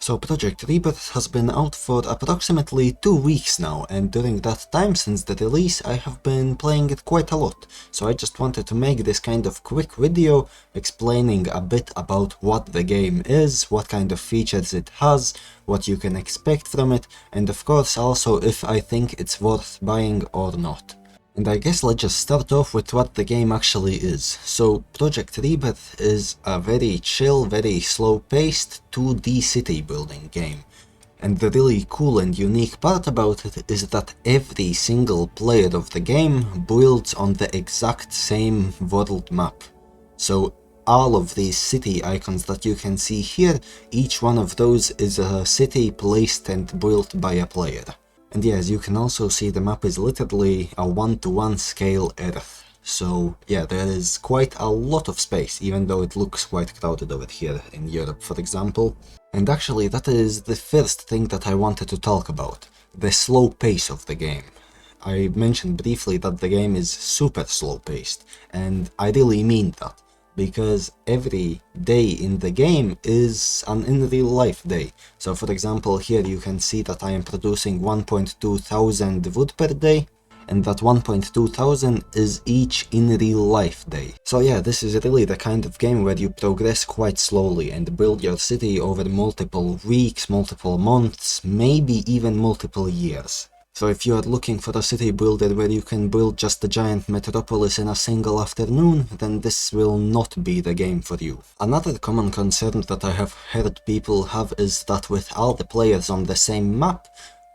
So Project Rebirth has been out for approximately 2 weeks now, and during that time since the release I have been playing it quite a lot. So I just wanted to make this kind of quick video explaining a bit about what the game is, what kind of features it has, what you can expect from it, and of course also if I think it's worth buying or not. And I guess let's just start off with what the game actually is. So Project Rebirth is a very chill, very slow-paced 2D city building game. And the really cool and unique part about it is that every single player of the game builds on the exact same world map. So all of these city icons that you can see here, each one of those is a city placed and built by a player. And yeah, as you can also see, the map is literally a 1-to-1 scale Earth. So yeah, there is quite a lot of space, even though it looks quite crowded over here in Europe, for example. And actually, that is the first thing that I wanted to talk about, the slow pace of the game. I mentioned briefly that the game is super slow paced, and I really mean that. Because every day in the game is an in real life day. So for example, here you can see that I am producing 1.2 thousand wood per day, and that 1.2 thousand is each in real life day. So yeah, this is really the kind of game where you progress quite slowly and build your city over multiple weeks, multiple months, maybe even multiple years. So if you are looking for a city builder where you can build just a giant metropolis in a single afternoon, then this will not be the game for you. Another common concern that I have heard people have is that with all the players on the same map,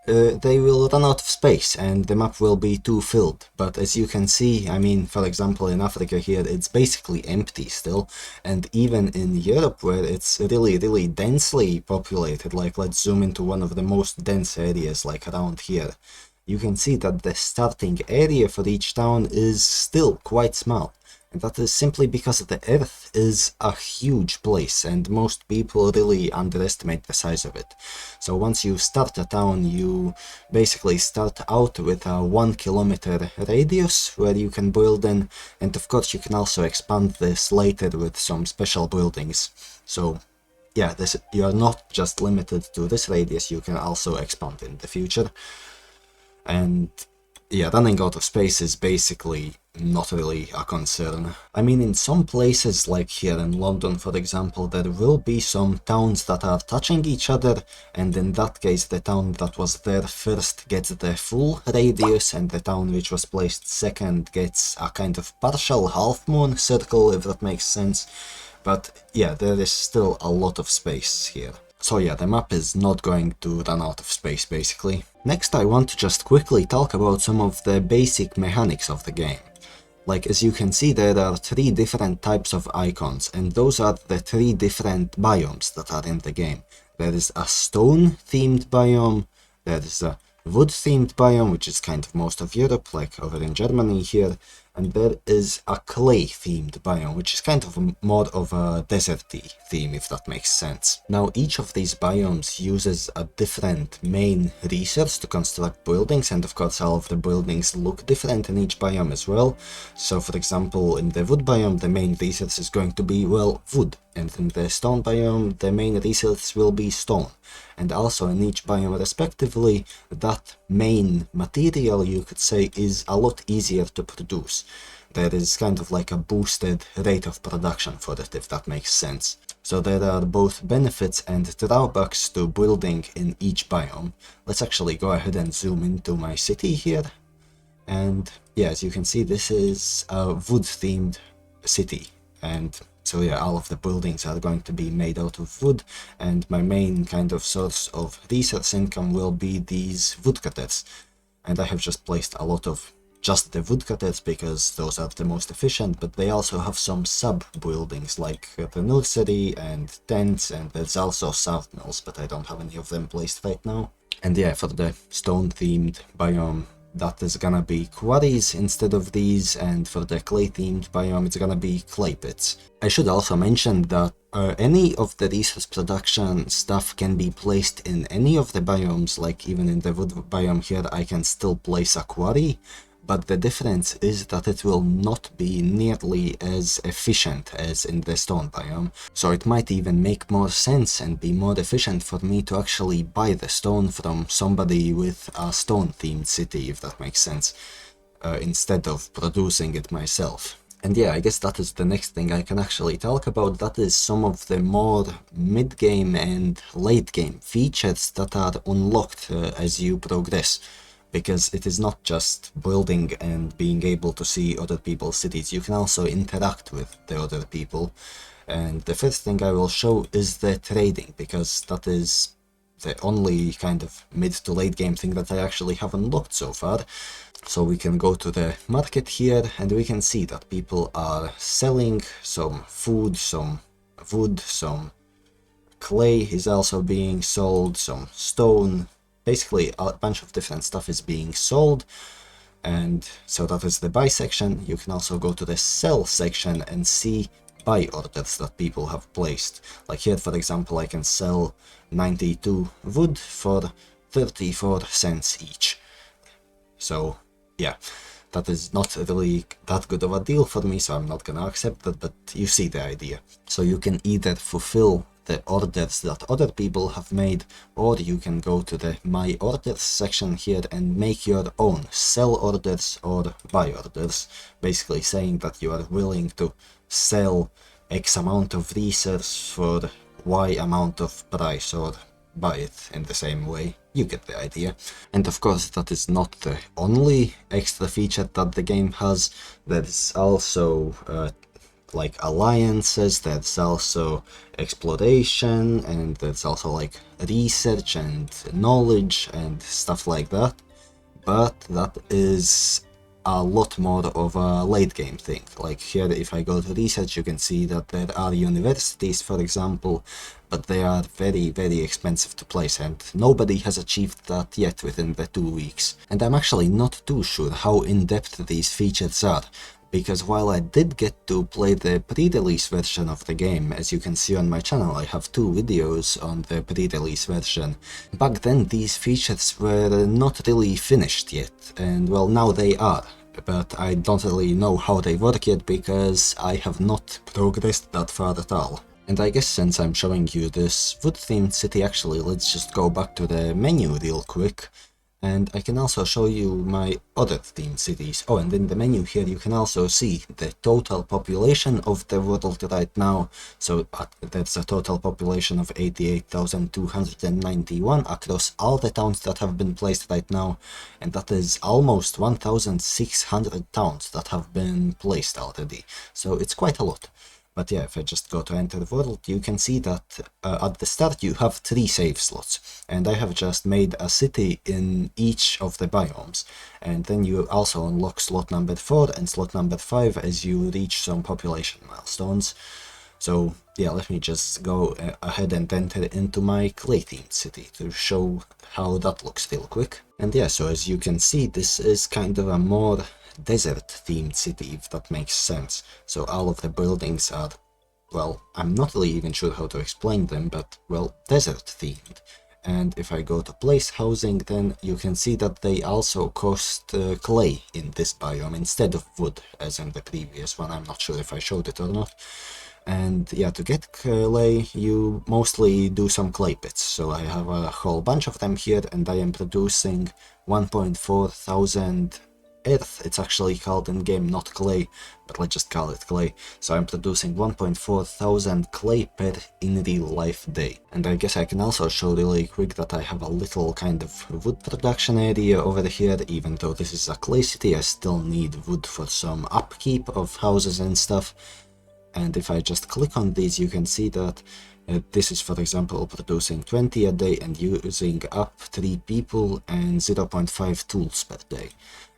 they will run out of space and the map will be too filled. But as you can see, I mean, for example, in Africa here, it's basically empty still. And even in Europe, where it's really densely populated, like let's zoom into one of the most dense areas, like around here, you can see that the starting area for each town is still quite small. And that is simply because the Earth is a huge place and most people really underestimate the size of it. So once you start a town, you basically start out with a 1 kilometer radius where you can build in, and of course you can also expand this later with some special buildings. So yeah, you are not just limited to this radius, you can also expand in the future. And yeah, running out of space is basically not really a concern. I mean, in some places, like here in London, for example, there will be some towns that are touching each other, and in that case, the town that was there first gets the full radius, and the town which was placed second gets a kind of partial half-moon circle, if that makes sense. But yeah, there is still a lot of space here. So yeah, the map is not going to run out of space, basically. Next, I want to just quickly talk about some of the basic mechanics of the game. Like, as you can see, there are 3 different types of icons, and those are the 3 different biomes that are in the game. There is a stone-themed biome, there is a wood-themed biome, which is kind of most of Europe, like over in Germany here, and there is a clay-themed biome, which is kind of more of a deserty theme, if that makes sense. Now, each of these biomes uses a different main resource to construct buildings, and of course all of the buildings look different in each biome as well. So for example, in the wood biome, the main resource is going to be, well, wood, and in the stone biome, the main resource will be stone. And also in each biome respectively, that main material, you could say, is a lot easier to produce. There is kind of like a boosted rate of production for it, if that makes sense. So there are both benefits and drawbacks to building in each biome. Let's actually go ahead and zoom into my city here. And yeah, as you can see, this is a wood-themed city. And so yeah, all of the buildings are going to be made out of wood, and my main kind of source of resource income will be these woodcutters. And I have just placed a lot of just the woodcutters because those are the most efficient, but they also have some sub-buildings like the nursery and tents, and there's also sawmills, but I don't have any of them placed right now. And yeah, for the stone-themed biome, that is gonna be quarries instead of these, and for the clay-themed biome, it's gonna be clay pits. I should also mention that any of the resource production stuff can be placed in any of the biomes, like even in the wood biome here, I can still place a quarry, but the difference is that it will not be nearly as efficient as in the stone biome. So it might even make more sense and be more efficient for me to actually buy the stone from somebody with a stone themed city, if that makes sense, instead of producing it myself. And yeah, I guess that is the next thing I can actually talk about. That is some of the more mid-game and late-game features that are unlocked as you progress. Because it is not just building and being able to see other people's cities, you can also interact with the other people. And the first thing I will show is the trading, because that is the only kind of mid to late game thing that I actually have unlocked so far. So we can go to the market here and we can see that people are selling some food, some wood, some clay is also being sold, some stone. Basically a bunch of different stuff is being sold. And so that is the buy section. You can also go to the sell section and see buy orders that people have placed. Like here, for example, I can sell 92 wood for 34 cents each. So yeah, that is not really that good of a deal for me, so I'm not gonna accept that, but you see the idea. So you can either fulfill the orders that other people have made, or you can go to the my orders section here and make your own sell orders or buy orders, basically saying that you are willing to sell X amount of resource for Y amount of price, or buy it in the same way. You get the idea. And of course that is not the only extra feature that the game has. There's also like alliances, there's also exploration, and there's also like research and knowledge and stuff like that. But that is a lot more of a late game thing. Like here, if I go to research, you can see that there are universities, for example, but they are very, very expensive to place, and nobody has achieved that yet within the 2 weeks. And I'm actually not too sure how in-depth these features are, because while I did get to play the pre-release version of the game, as you can see on my channel, I have 2 videos on the pre-release version. Back then these features were not really finished yet, and well, now they are. But I don't really know how they work yet, because I have not progressed that far at all. And I guess since I'm showing you this wood-themed city, actually, let's just go back to the menu real quick. And I can also show you my other themed cities. Oh, and in the menu here you can also see the total population of the world right now. So that's a total population of 88,291 across all the towns that have been placed right now. And that is almost 1,600 towns that have been placed already. So it's quite a lot. But yeah, if I just go to enter world, you can see that at the start you have 3 save slots, and I have just made a city in each of the biomes. And then you also unlock slot number 4 and slot number 5 as you reach some population milestones. So yeah, let me just go ahead and enter into my clay themed city to show how that looks real quick. And yeah, so as you can see, this is kind of a more desert themed city, if that makes sense. So all of the buildings are, well, I'm not really even sure how to explain them, but well, desert themed. And if I go to place housing, then you can see that they also cost clay in this biome instead of wood as in the previous one. I'm not sure if I showed it or not. And yeah, to get clay, you mostly do some clay pits. So I have a whole bunch of them here, and I am producing 1.4 thousand earth. It's actually called in game not clay, but let's just call it clay. So I'm producing 1.4 thousand clay per in real life day. And I guess I can also show really quick that I have a little kind of wood production area over here. Even though this is a clay city, I still need wood for some upkeep of houses and stuff. And if I just click on these, you can see that this is, for example, producing 20 a day and using up 3 people and 0.5 tools per day.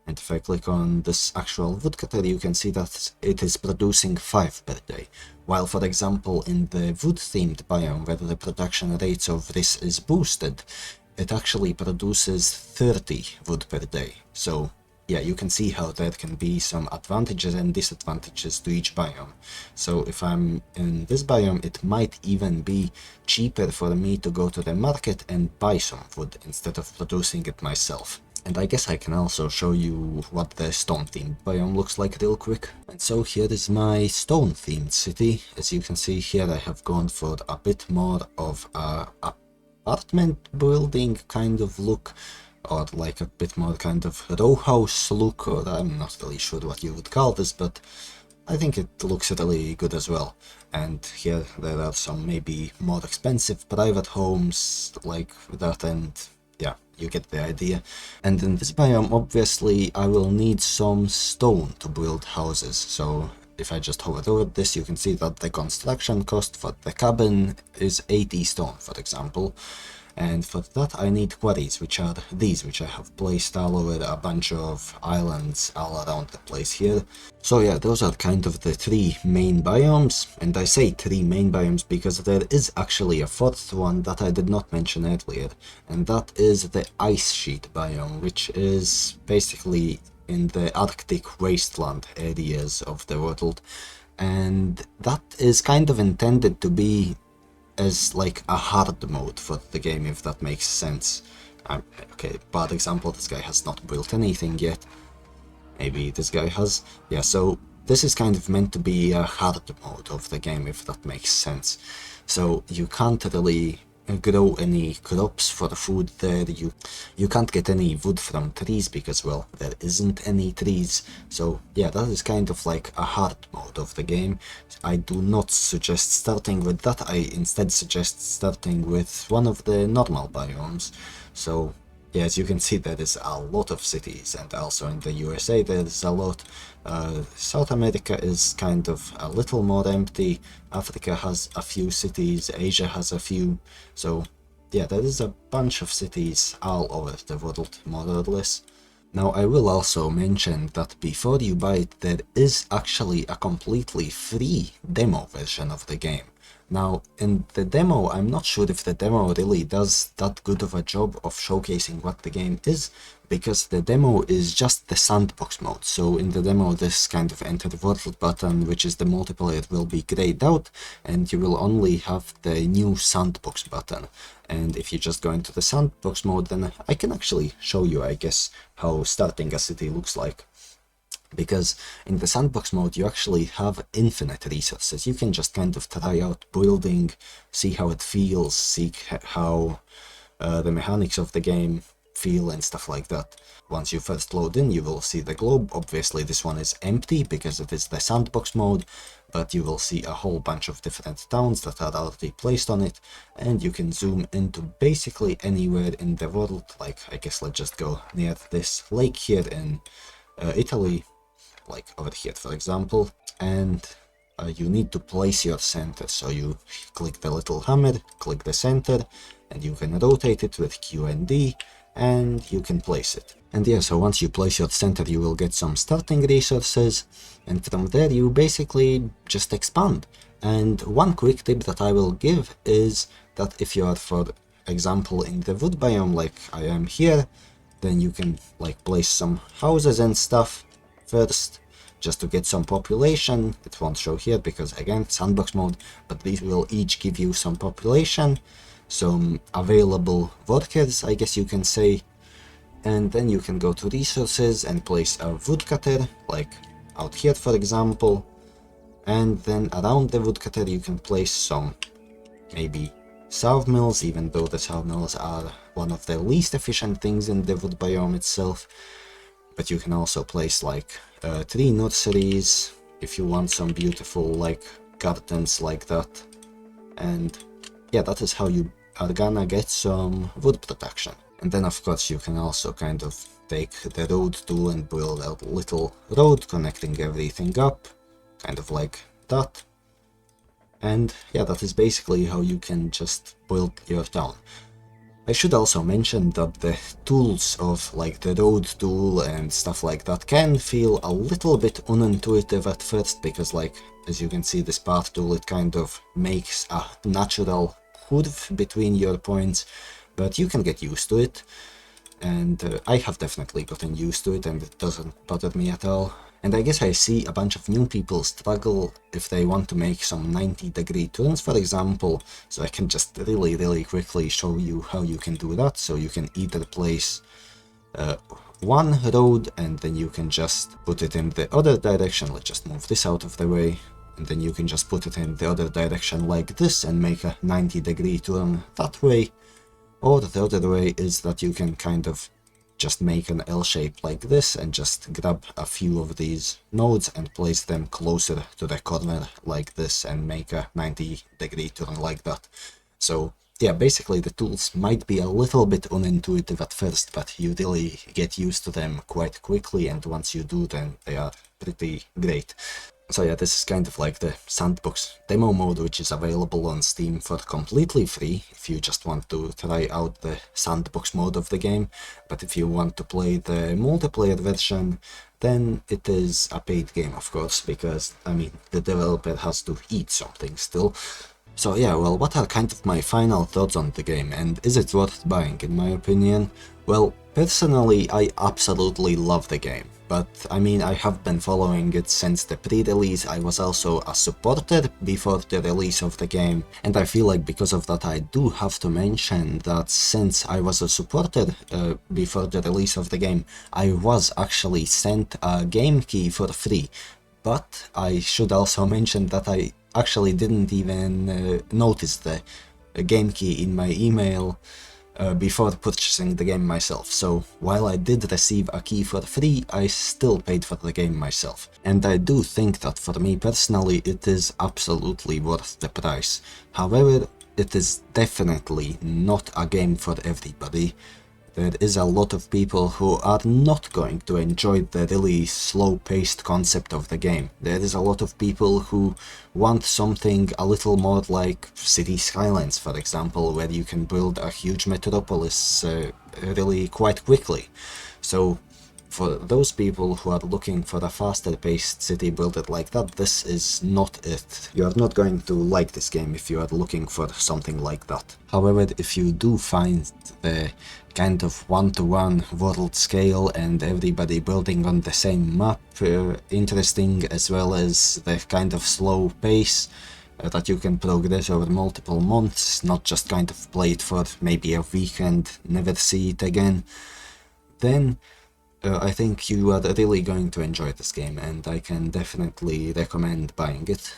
And if I click on this actual woodcutter, you can see that it is producing 5 per day. While, for example, in the wood-themed biome, where the production rates of this is boosted, it actually produces 30 wood per day. So yeah, you can see how there can be some advantages and disadvantages to each biome. So if I'm in this biome, it might even be cheaper for me to go to the market and buy some wood instead of producing it myself. And I guess I can also show you what the stone themed biome looks like real quick. And so here is my stone themed city. As you can see here, I have gone for a bit more of a apartment building kind of look, or like a bit more kind of row house look, or I'm not really sure what you would call this, but I think it looks really good as well. And here there are some maybe more expensive private homes like that, and yeah, you get the idea. And in this biome, obviously, I will need some stone to build houses. So if I just hover over this, you can see that the construction cost for the cabin is 80 stone, for example. And for that I need quarries, which are these, which I have placed all over a bunch of islands all around the place here. So yeah, those are kind of the three main biomes, and I say three main biomes because there is actually a fourth one that I did not mention earlier, and that is the ice sheet biome, which is basically in the Arctic wasteland areas of the world, and that is kind of intended to be as like a hard mode for the game, if that makes sense. Okay, bad example, this guy has not built anything yet. Maybe this guy has. Yeah, so this is kind of meant to be a hard mode of the game, if that makes sense. So you can't really grow any crops for food there, you can't get any wood from trees because, well, there isn't any trees. So yeah, that is kind of like a hard mode of the game. I do not suggest starting with that, I instead suggest starting with one of the normal biomes. So yeah, as you can see, there is a lot of cities, and also in the USA there is a lot. South America is kind of a little more empty, Africa has a few cities, Asia has a few, so yeah, there is a bunch of cities all over the world, more or less. Now I will also mention that before you buy it, there is actually a completely free demo version of the game. Now, in the demo, I'm not sure if the demo really does that good of a job of showcasing what the game is, because the demo is just the sandbox mode. So in the demo, this kind of enter the world button, which is the multiplayer, will be grayed out, and you will only have the new sandbox button. And if you just go into the sandbox mode, then I can actually show you, I guess, how starting a city looks like. Because in the sandbox mode you actually have infinite resources. You can just kind of try out building, see how it feels, see how the mechanics of the game feel and stuff like that. Once you first load in, you will see the globe. Obviously this one is empty because it is the sandbox mode, but you will see a whole bunch of different towns that are already placed on it, and you can zoom into basically anywhere in the world. Like, I guess let's just go near this lake here in Italy, like over here for example, and you need to place your center. So you click the little hammer, click the center, and you can rotate it with Q and D, and you can place it. And yeah, so once you place your center, you will get some starting resources, and from there you basically just expand. And one quick tip that I will give is that if you are, for example, in the wood biome like I am here, then you can like place some houses and stuff first, just to get some population. It won't show here because, again, sandbox mode, but these will each give you some population, some available workers, I guess you can say, and then you can go to resources and place a woodcutter, like out here for example, and then around the woodcutter you can place some maybe sawmills, even though the sawmills are one of the least efficient things in the wood biome itself. But you can also place like tree nurseries if you want some beautiful like gardens like that. And yeah, that is how you are gonna get some wood protection. And then of course you can also kind of take the road tool and build a little road connecting everything up, kind of like that. And yeah, that is basically how you can just build your town. I should also mention that the tools of like the road tool and stuff like that can feel a little bit unintuitive at first, because like, as you can see, this path tool, it kind of makes a natural curve between your points, but you can get used to it. And I have definitely gotten used to it, and it doesn't bother me at all. And I guess I see a bunch of new people struggle if they want to make some 90-degree turns, for example, so I can just really quickly show you how you can do that. So you can either place one road, and then you can just put it in the other direction. Let's just move this out of the way, and then you can just put it in the other direction like this and make a 90-degree turn that way. Or the other way is that you can kind of just make an L shape like this and just grab a few of these nodes and place them closer to the corner like this and make a 90-degree turn like that. So yeah, basically the tools might be a little bit unintuitive at first, but you really get used to them quite quickly, and once you do, then they are pretty great. So yeah, this is kind of like the sandbox demo mode, which is available on Steam for completely free if you just want to try out the sandbox mode of the game. But if you want to play the multiplayer version, then it is a paid game, of course, because, I mean, the developer has to eat something still. So yeah, well, what are kind of my final thoughts on the game, and is it worth buying in my opinion? Well, personally, I absolutely love the game, but I mean, I have been following it since the pre-release. I was also a supporter before the release of the game, and I feel like because of that I do have to mention that since I was a supporter before the release of the game, I was actually sent a game key for free. But I should also mention that I actually didn't even notice the game key in my email before purchasing the game myself. So while I did receive a key for free, I still paid for the game myself. And I do think that for me personally it is absolutely worth the price. However, it is definitely not a game for everybody. There is a lot of people who are not going to enjoy the really slow-paced concept of the game. There is a lot of people who want something a little more like City Skylines, for example, where you can build a huge metropolis really quite quickly. So for those people who are looking for a faster-paced city builder like that, this is not it. You are not going to like this game if you are looking for something like that. However, if you do find the kind of one-to-one world scale and everybody building on the same map interesting, as well as the kind of slow pace that you can progress over multiple months, not just kind of play it for maybe a week and never see it again, then I think you are really going to enjoy this game, and I can definitely recommend buying it.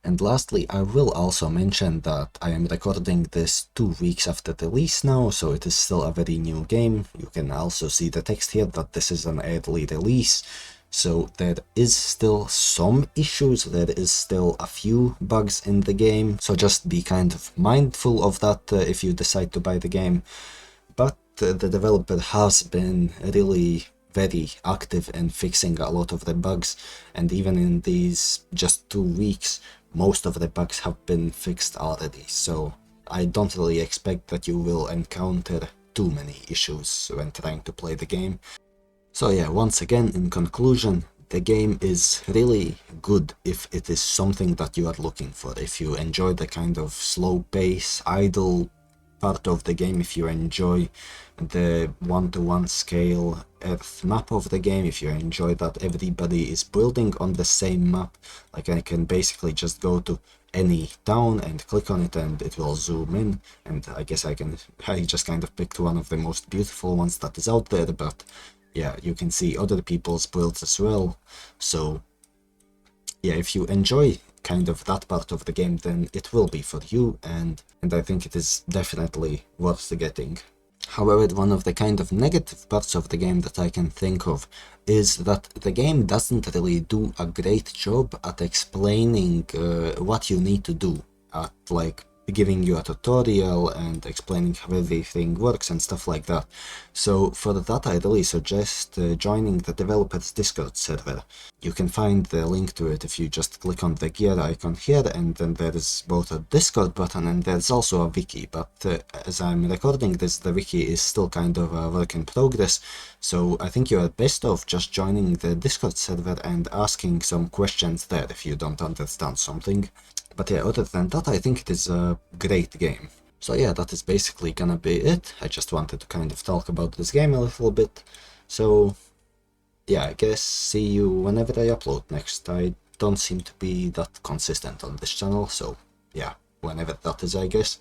And lastly, I will also mention that I am recording this 2 weeks after the release now, so it is still a very new game. You can also see the text here that this is an early release, so there is still some issues, there is still a few bugs in the game, so just be kind of mindful of that if you decide to buy the game. But the developer has been really very active in fixing a lot of the bugs, and even in these just 2 weeks, most of the bugs have been fixed already, so I don't really expect that you will encounter too many issues when trying to play the game. So yeah, once again, in conclusion, the game is really good if it is something that you are looking for. If you enjoy the kind of slow pace, idle part of the game, if you enjoy the one-to-one scale Earth map of the game, if you enjoy that everybody is building on the same map, like I can basically just go to any town and click on it and it will zoom in, and I guess I just kind of picked one of the most beautiful ones that is out there, but yeah, you can see other people's builds as well. So yeah, if you enjoy kind of that part of the game, then it will be for you, and I think it is definitely worth getting. However, one of the kind of negative parts of the game that I can think of is that the game doesn't really do a great job at explaining what you need to do, at like giving you a tutorial and explaining how everything works and stuff like that. So for that, I really suggest joining the developer's Discord server. You can find the link to it if you just click on the gear icon here, and then there is both a Discord button and there's also a wiki, but as I'm recording this, the wiki is still kind of a work in progress, so I think you are best off just joining the Discord server and asking some questions there if you don't understand something. But yeah, other than that, I think it is a great game. So yeah, that is basically gonna be it. I just wanted to kind of talk about this game a little bit. So yeah, I guess see you whenever I upload next. I don't seem to be that consistent on this channel, so yeah, whenever that is, I guess.